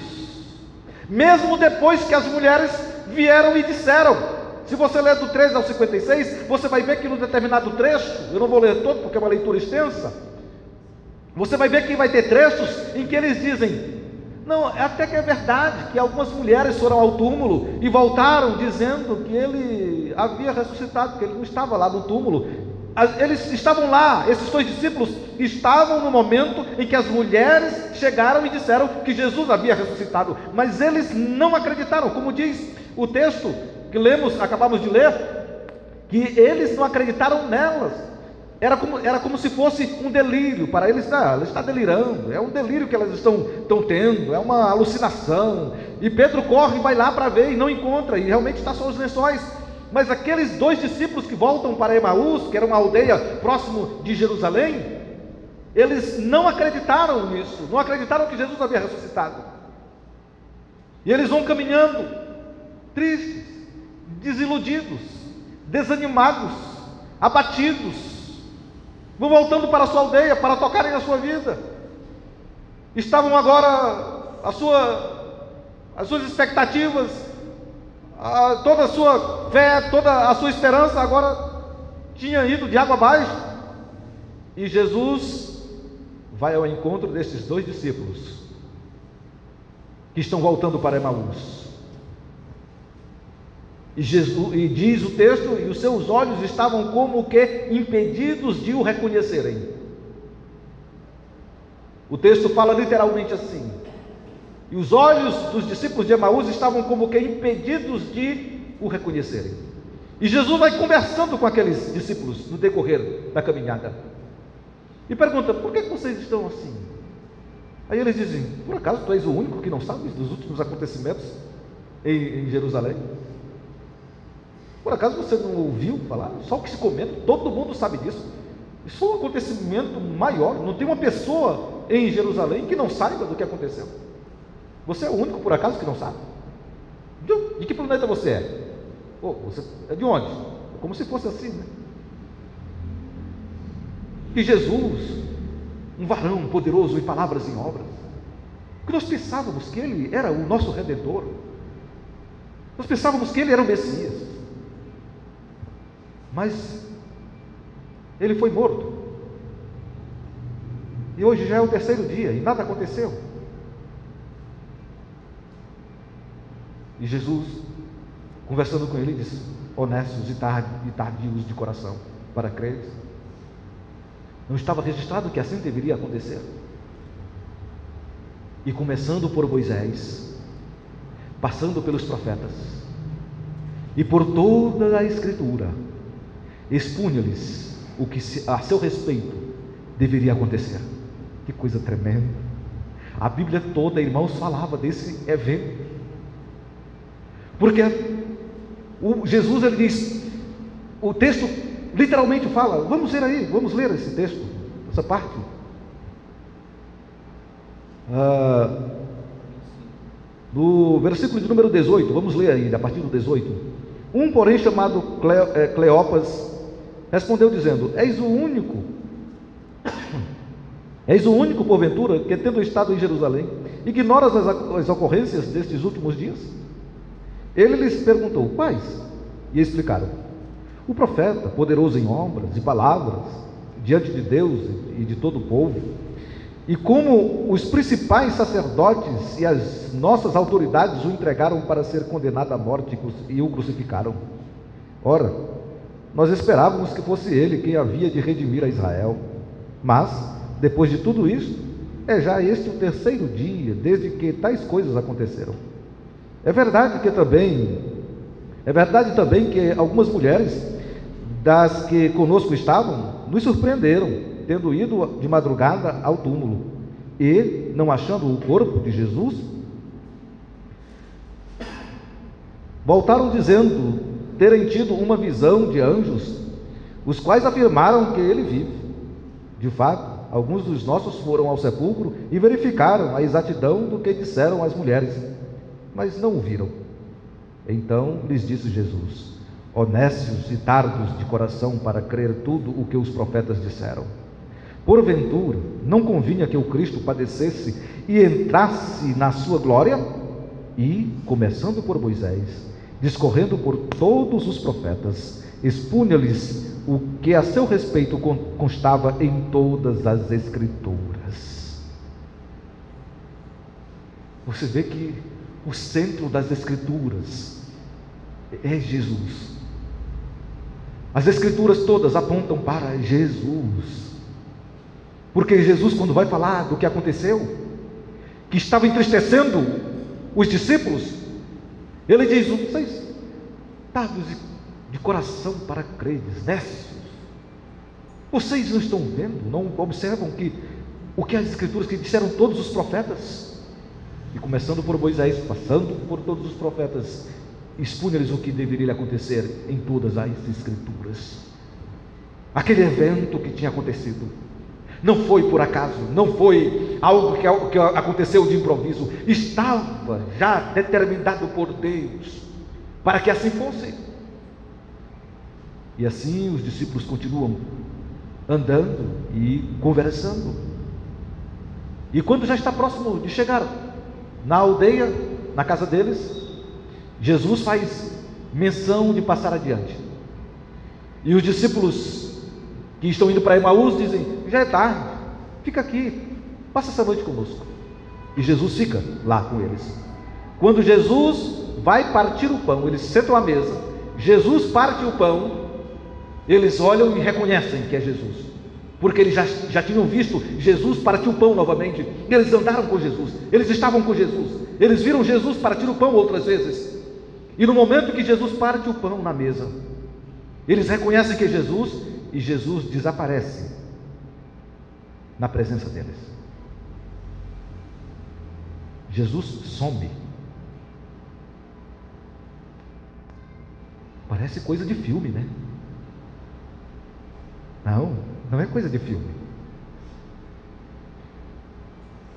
mesmo depois que as mulheres vieram e disseram. Se você ler do 13 ao 56, você vai ver que no determinado trecho, eu não vou ler todo porque é uma leitura extensa, você vai ver que vai ter trechos em que eles dizem, não, até que é verdade que algumas mulheres foram ao túmulo e voltaram dizendo que ele havia ressuscitado, que ele não estava lá no túmulo. Eles estavam lá, esses dois discípulos estavam no momento em que as mulheres chegaram e disseram que Jesus havia ressuscitado, mas eles não acreditaram, como diz o texto que acabamos de ler, que eles não acreditaram nelas. Era como se fosse um delírio para eles. Ela está delirando, é um delírio que elas estão tendo, é uma alucinação. E Pedro corre e vai lá para ver e não encontra, e realmente está só os lençóis. Mas aqueles dois discípulos que voltam para Emaús, que era uma aldeia próximo de Jerusalém, eles não acreditaram nisso, não acreditaram que Jesus havia ressuscitado. E eles vão caminhando, tristes, desiludidos, desanimados, abatidos, vão voltando para a sua aldeia, para tocarem a sua vida. Estavam agora, as suas expectativas, toda a sua fé, toda a sua esperança agora tinha ido de água abaixo. E Jesus vai ao encontro destes dois discípulos que estão voltando para Emaús. E diz o texto, e os seus olhos estavam como que impedidos de o reconhecerem. O texto fala literalmente assim: e os olhos dos discípulos de Emaús estavam como que impedidos de o reconhecerem. E Jesus vai conversando com aqueles discípulos no decorrer da caminhada e pergunta: por que vocês estão assim? Aí eles dizem: por acaso tu és o único que não sabe dos últimos acontecimentos em Jerusalém? Por acaso você não ouviu falar? Só o que se comenta, todo mundo sabe disso. Isso é um acontecimento maior. Não tem uma pessoa em Jerusalém que não saiba do que aconteceu. Você é o único, por acaso, que não sabe? De que planeta você é? Você é de onde? Como se fosse assim, né? Que Jesus, um varão poderoso em palavras e em obras, que nós pensávamos que Ele era o nosso Redentor, nós pensávamos que Ele era o Messias, mas Ele foi morto, e hoje já é o terceiro dia, e nada aconteceu. E Jesus, conversando com ele, disse: honestos e tardios de coração para crer. Não estava registrado que assim deveria acontecer? E começando por Moisés, passando pelos profetas, e por toda a Escritura, expunha-lhes o que a seu respeito deveria acontecer. Que coisa tremenda! A Bíblia toda, irmãos, falava desse evento. Porque Jesus, ele diz, o texto literalmente fala, vamos ler aí, vamos ler esse texto, essa parte. No versículo de número 18, vamos ler aí, a partir do 18. Um, porém, chamado Cleopas, respondeu dizendo: és o único, porventura, que tendo estado em Jerusalém, ignoras as ocorrências destes últimos dias? Ele lhes perguntou: quais? E explicaram: o profeta, poderoso em obras e palavras, diante de Deus e de todo o povo, e como os principais sacerdotes e as nossas autoridades o entregaram para ser condenado à morte e o crucificaram. Ora, nós esperávamos que fosse ele quem havia de redimir a Israel. Mas, depois de tudo isso, é já este o terceiro dia desde que tais coisas aconteceram. É verdade também que algumas mulheres das que conosco estavam nos surpreenderam, tendo ido de madrugada ao túmulo e, não achando o corpo de Jesus, voltaram dizendo terem tido uma visão de anjos, os quais afirmaram que ele vive. De fato, alguns dos nossos foram ao sepulcro e verificaram a exatidão do que disseram as mulheres, mas não o viram. Então lhes disse Jesus: honestos e tardos de coração para crer tudo o que os profetas disseram. Porventura, não convinha que o Cristo padecesse e entrasse na sua glória? E, começando por Moisés, discorrendo por todos os profetas, expunha-lhes o que a seu respeito constava em todas as Escrituras. Você vê que o centro das Escrituras é Jesus. As Escrituras todas apontam para Jesus. Porque Jesus, quando vai falar do que aconteceu, que estava entristecendo os discípulos, ele diz: vocês tardos de coração para creres, nécios, vocês não estão vendo, não observam que o que as Escrituras que disseram todos os profetas? E começando por Moisés, passando por todos os profetas, expunha-lhes o que deveria acontecer em todas as Escrituras. Aquele evento que tinha acontecido não foi por acaso, não foi algo que aconteceu de improviso, estava já determinado por Deus para que assim fosse. E assim os discípulos continuam andando e conversando. E quando já está próximo de chegar na aldeia, na casa deles, Jesus faz menção de passar adiante. E os discípulos que estão indo para Emaús dizem: já é tarde, fica aqui, passa essa noite conosco. E Jesus fica lá com eles. Quando Jesus vai partir o pão, eles sentam à mesa, Jesus parte o pão, eles olham e reconhecem que é Jesus, porque eles já tinham visto Jesus partir o pão novamente, eles andaram com Jesus, eles estavam com Jesus, eles viram Jesus partir o pão outras vezes, e no momento que Jesus parte o pão na mesa, eles reconhecem que é Jesus, e Jesus desaparece na presença deles. Jesus some. Parece coisa de filme, né? Não, não é coisa de filme.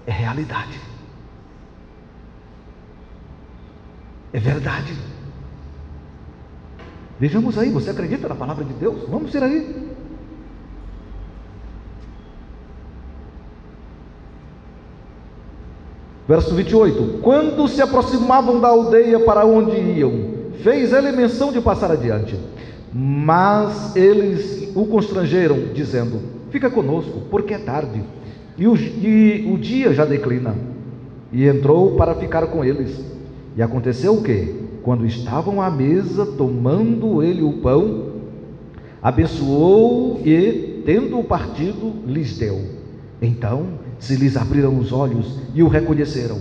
É realidade. É verdade. Vejamos aí, você acredita na palavra de Deus? Vamos ver aí. Verso 28. Quando se aproximavam da aldeia para onde iam, fez ele menção de passar adiante. Mas eles o constrangeram, dizendo: fica conosco, porque é tarde, e o dia já declina. E entrou para ficar com eles. E aconteceu o quê? Quando estavam à mesa, tomando ele o pão, abençoou e, tendo-o partido, lhes deu. Então se lhes abriram os olhos e o reconheceram,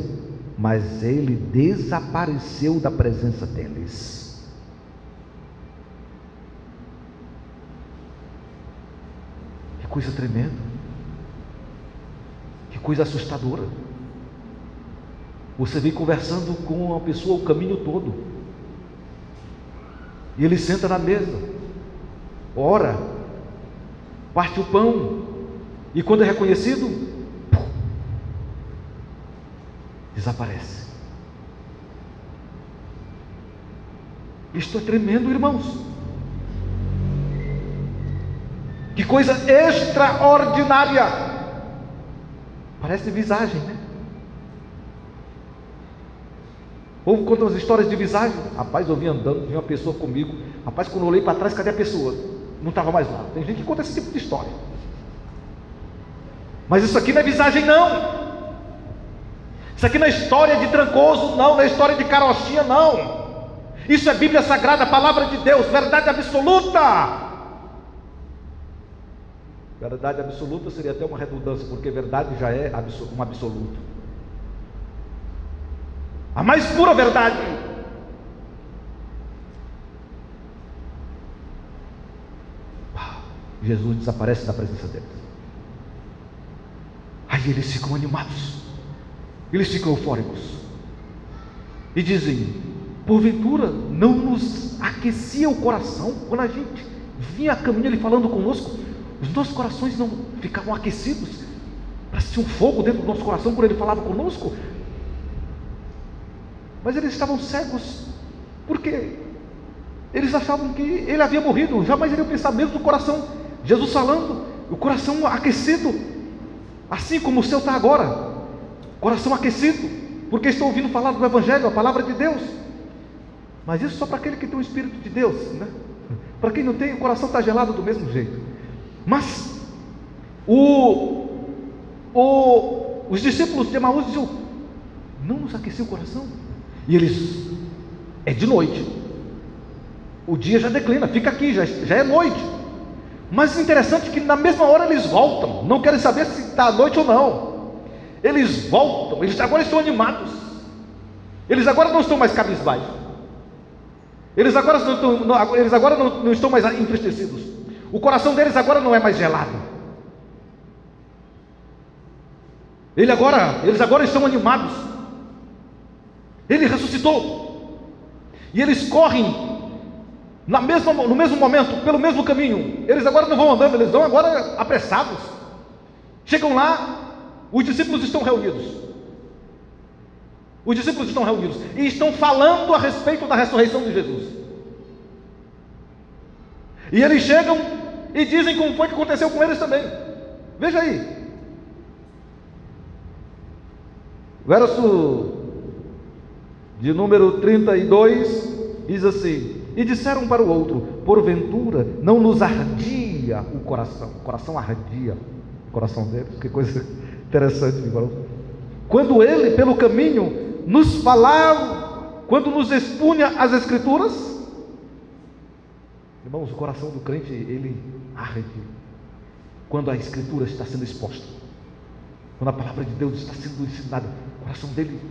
mas ele desapareceu da presença deles. Que coisa tremenda, que coisa assustadora. Você vem conversando com uma pessoa o caminho todo, e ele senta na mesa, ora, parte o pão, e quando é reconhecido, desaparece. Isto é tremendo, irmãos. Que coisa extraordinária. Parece visagem, né? O povo conta umas histórias de visagem. Rapaz, eu vim andando, vi uma pessoa comigo. Rapaz, quando eu olhei para trás, cadê a pessoa? Não estava mais lá. Tem gente que conta esse tipo de história. Mas isso aqui não é visagem, não. Isso aqui não é história de Trancoso, não é história de carochinha, não. Isso é Bíblia Sagrada, Palavra de Deus, verdade absoluta. Verdade absoluta seria até uma redundância, porque verdade já é um absoluto. A mais pura verdade. Jesus desaparece da presença deles. Aí eles ficam animados, eles ficam eufóricos e dizem: porventura não nos aquecia o coração quando a gente vinha a caminho ele falando conosco? Os nossos corações não ficavam aquecidos? Parecia um fogo dentro do nosso coração quando ele falava conosco? Mas eles estavam cegos, porque eles achavam que ele havia morrido. Jamais iriam pensar mesmo no coração. Jesus falando, o coração aquecido, assim como o seu está agora, coração aquecido, porque estou ouvindo falar do Evangelho, a palavra de Deus. Mas isso só para aquele que tem o Espírito de Deus, né? Para quem não tem, o coração está gelado do mesmo jeito. Mas os discípulos de Emaús diziam: não nos aqueceu o coração? E eles: é de noite, o dia já declina, fica aqui, já é noite. Mas interessante que na mesma hora eles voltam, não querem saber se está à noite ou não. Eles voltam, eles agora estão animados, eles agora não estão mais cabisbaixos, eles agora não estão mais entristecidos, o coração deles agora não é mais gelado. Eles agora estão animados. Ele ressuscitou, e eles correm no mesmo momento, pelo mesmo caminho. Eles agora não vão andando, eles vão agora apressados. Chegam lá, os discípulos estão reunidos. Os discípulos estão reunidos e estão falando a respeito da ressurreição de Jesus. E eles chegam e dizem como foi que aconteceu com eles também. Veja aí, verso de número 32, diz assim: e disseram para o outro: porventura não nos ardia o coração ardia, coração deles. Que coisa interessante, irmão. Quando ele, pelo caminho, nos falava, quando nos expunha as Escrituras, irmãos, o coração do crente, ele arde quando a Escritura está sendo exposta, quando a palavra de Deus está sendo ensinada. O coração dele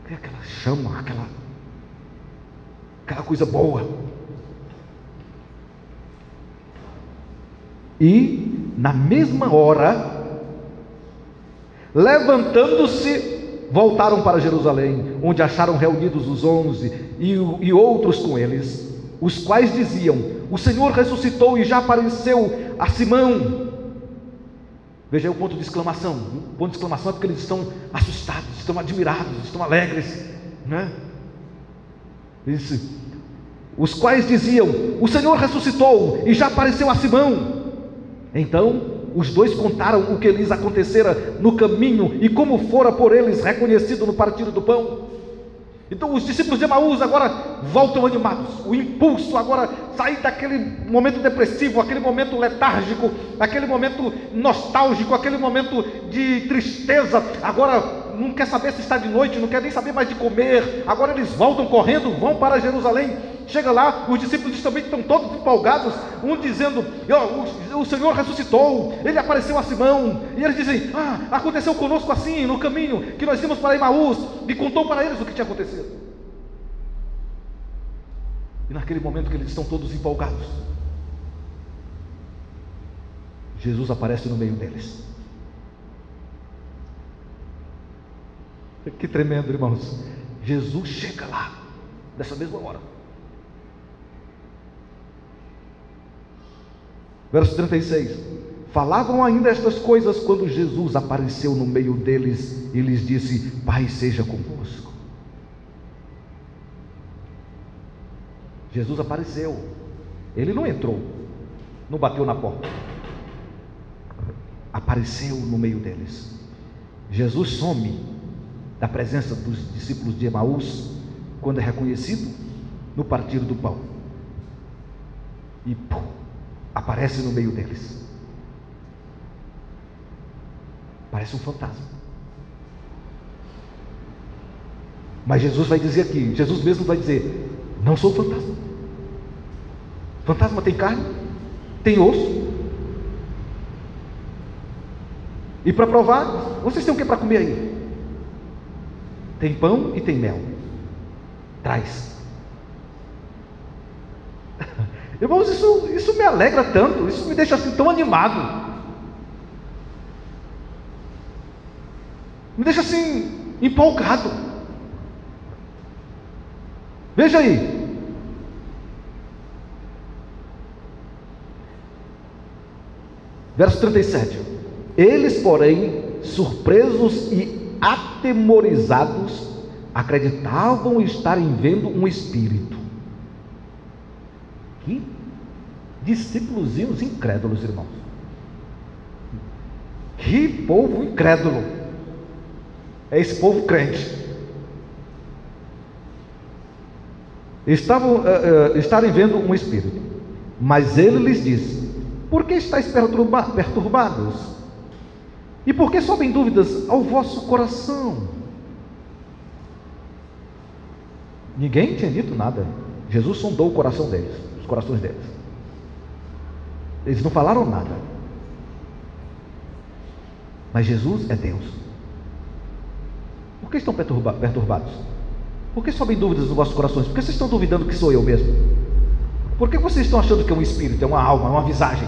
cria aquela chama, aquela coisa boa. E na mesma hora, levantando-se, voltaram para Jerusalém, onde acharam reunidos os 11 e outros com eles, os quais diziam: o Senhor ressuscitou e já apareceu a Simão. Veja aí o ponto de exclamação. O ponto de exclamação é porque eles estão assustados, estão admirados, estão alegres, né? Os quais diziam: o Senhor ressuscitou e já apareceu a Simão. Então os dois contaram o que lhes acontecera no caminho e como fora por eles reconhecido no partir do pão. Então os discípulos de Emaús agora voltam animados. O impulso agora sai daquele momento depressivo, aquele momento letárgico, aquele momento nostálgico, aquele momento de tristeza. Agora não quer saber se está de noite, não quer nem saber mais de comer. Agora eles voltam correndo, vão para Jerusalém. Chega lá, os discípulos também estão todos empolgados, um dizendo: o Senhor ressuscitou, ele apareceu a Simão. E eles dizem: aconteceu conosco assim no caminho que nós íamos para Emaús. E contou para eles o que tinha acontecido. E naquele momento que eles estão todos empolgados, Jesus aparece no meio deles. Que tremendo, irmãos. Jesus chega lá, nessa mesma hora. Verso 36. Falavam ainda estas coisas quando Jesus apareceu no meio deles e lhes disse: Pai seja convosco. Jesus apareceu. Ele não entrou, não bateu na porta. Apareceu no meio deles. Jesus some da presença dos discípulos de Emaús quando é reconhecido no partir do pão. E aparece no meio deles. Parece um fantasma. Mas Jesus vai dizer aqui, Jesus mesmo vai dizer: não sou fantasma. Fantasma tem carne, tem osso. E para provar, vocês têm o que para comer aí? Tem pão e tem mel. Traz. Irmãos, isso me alegra tanto, isso me deixa assim tão animado, me deixa assim empolgado. Veja aí, verso 37. Eles, porém, surpresos e atemorizados, acreditavam estarem vendo um espírito. Que discípulozinhos incrédulos, irmãos. Que povo incrédulo. É esse povo crente. Estarem vendo um espírito. Mas ele lhes disse: por que estáis perturbados? E por que sobem dúvidas ao vosso coração? Ninguém tinha dito nada. Jesus sondou o coração deles, os corações deles. Eles não falaram nada. Mas Jesus é Deus. Por que estão perturbados? Por que sobem dúvidas nos vossos corações? Por que vocês estão duvidando que sou eu mesmo? Por que vocês estão achando que é um espírito, é uma alma, é uma visagem?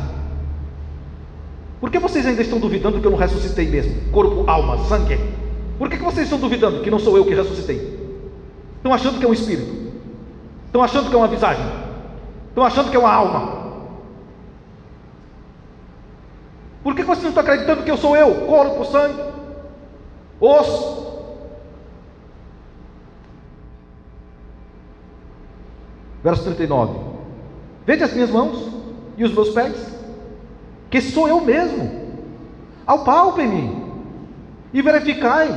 Por que vocês ainda estão duvidando que eu não ressuscitei mesmo? Corpo, alma, sangue. Por que vocês estão duvidando que não sou eu que ressuscitei? Estão achando que é um espírito? Estão achando que é uma visagem? Estão achando que é uma alma? Por que vocês não estão acreditando que eu sou eu? Corpo, sangue, osso. Verso 39. Vede as minhas mãos e os meus pés, que sou eu mesmo. Apalpem-me e verificai,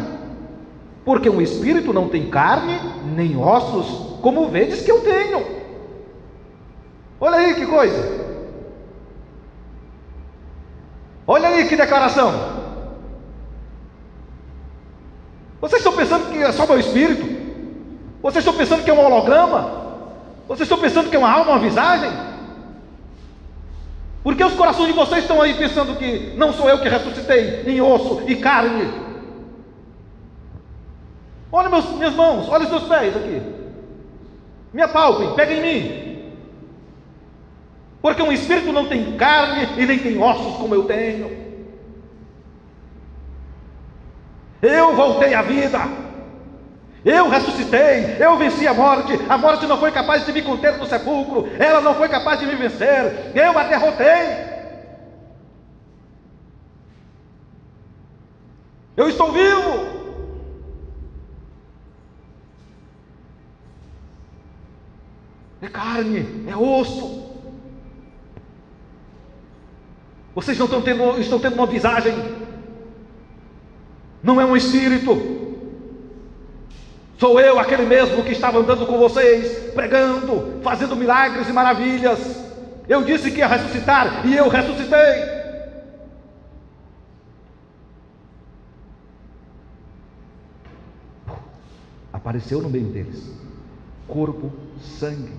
porque um espírito não tem carne nem ossos, como vedes que eu tenho. Olha aí que coisa. Olha aí que declaração. Vocês estão pensando que é só meu espírito? Vocês estão pensando que é um holograma? Vocês estão pensando que é uma alma, uma visagem? Porque os corações de vocês estão aí pensando que não sou eu que ressuscitei em osso e carne. Olha minhas mãos, olha os meus pés aqui. Me apalpem, peguem em mim. Porque um espírito não tem carne e nem tem ossos como eu tenho. Eu voltei à vida. Eu ressuscitei, eu venci a morte não foi capaz de me conter no sepulcro, ela não foi capaz de me vencer, eu a derrotei. Eu estou vivo. É carne, é osso. Vocês não estão tendo uma visagem, não é um espírito. Sou eu, aquele mesmo que estava andando com vocês, pregando, fazendo milagres e maravilhas. Eu disse que ia ressuscitar e eu ressuscitei. Apareceu no meio deles, corpo, sangue,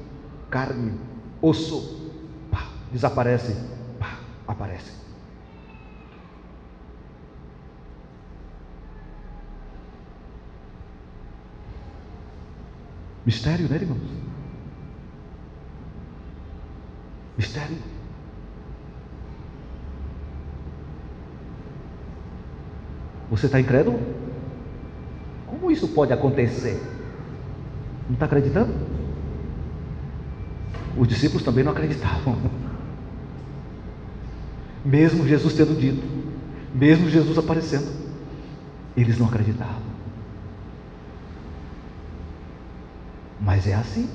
carne, osso. Pá, desaparece, pá, aparece. Mistério, né, irmãos? Mistério. Você está incrédulo? Como isso pode acontecer? Não está acreditando? Os discípulos também não acreditavam. Mesmo Jesus tendo dito, mesmo Jesus aparecendo, eles não acreditavam. Mas é assim.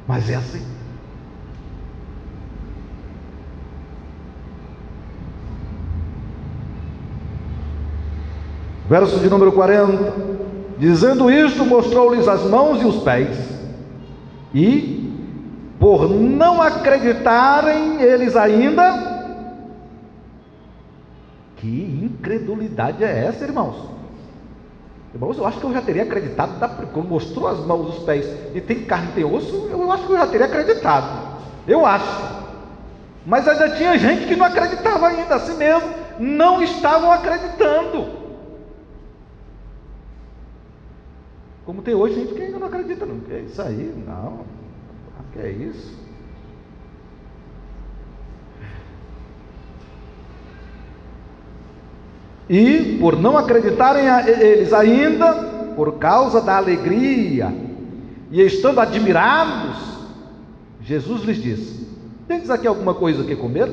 Mas é assim. Verso de número 40. Dizendo isto, mostrou-lhes as mãos e os pés. E, por não acreditarem eles ainda, que incredulidade é essa, irmãos? Irmãos, eu acho que eu já teria acreditado, quando mostrou as mãos, os pés, e tem carne, tem osso, eu acho que eu já teria acreditado. Eu acho. Mas ainda tinha gente que não acreditava ainda, assim mesmo, não estavam acreditando. Como tem hoje gente que ainda não acredita, não. Que é isso aí? Não. Que é isso? E por não acreditarem eles ainda, por causa da alegria, e estando admirados, Jesus lhes disse: tendes aqui alguma coisa que comer?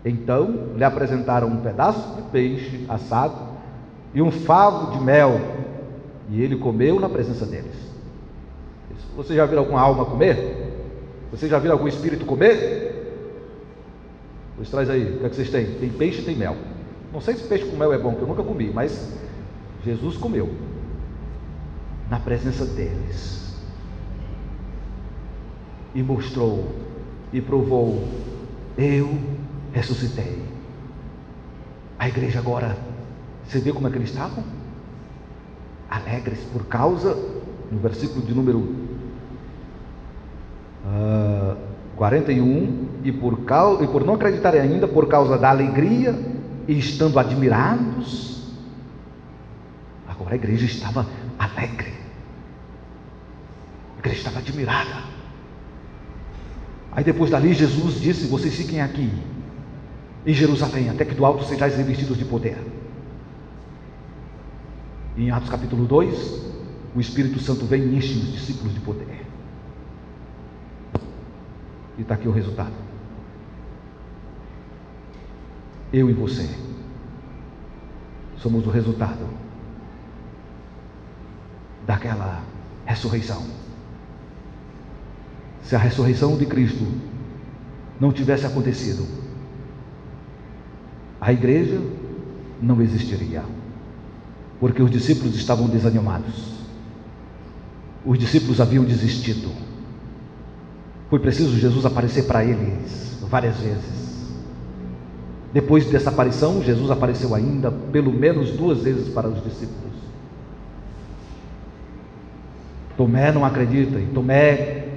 Então lhe apresentaram um pedaço de peixe assado e um favo de mel, e ele comeu na presença deles. Você já viu alguma alma comer? Você já viu algum espírito comer? Pois traz aí, o que é que vocês têm? Tem peixe e tem mel. Não sei se peixe com mel é bom, que eu nunca comi, mas Jesus comeu na presença deles e mostrou e provou: eu ressuscitei. A igreja agora, você vê como é que eles estavam? Alegres por causa, no versículo de número 41, e por não acreditarem ainda, por causa da alegria, e estando admirados. Agora a igreja estava alegre, a igreja estava admirada. Aí depois dali Jesus disse: vocês fiquem aqui em Jerusalém, até que do alto sejais revestidos de poder. E em Atos capítulo 2, o Espírito Santo vem e enche os discípulos de poder. E está aqui o resultado. Eu e você somos o resultado daquela ressurreição. Se a ressurreição de Cristo não tivesse acontecido, a igreja não existiria, porque os discípulos estavam desanimados, os discípulos haviam desistido, Foi preciso Jesus aparecer para eles várias vezes. Depois dessa aparição, Jesus apareceu ainda pelo menos 2 vezes para os discípulos. Tomé não acredita, e Tomé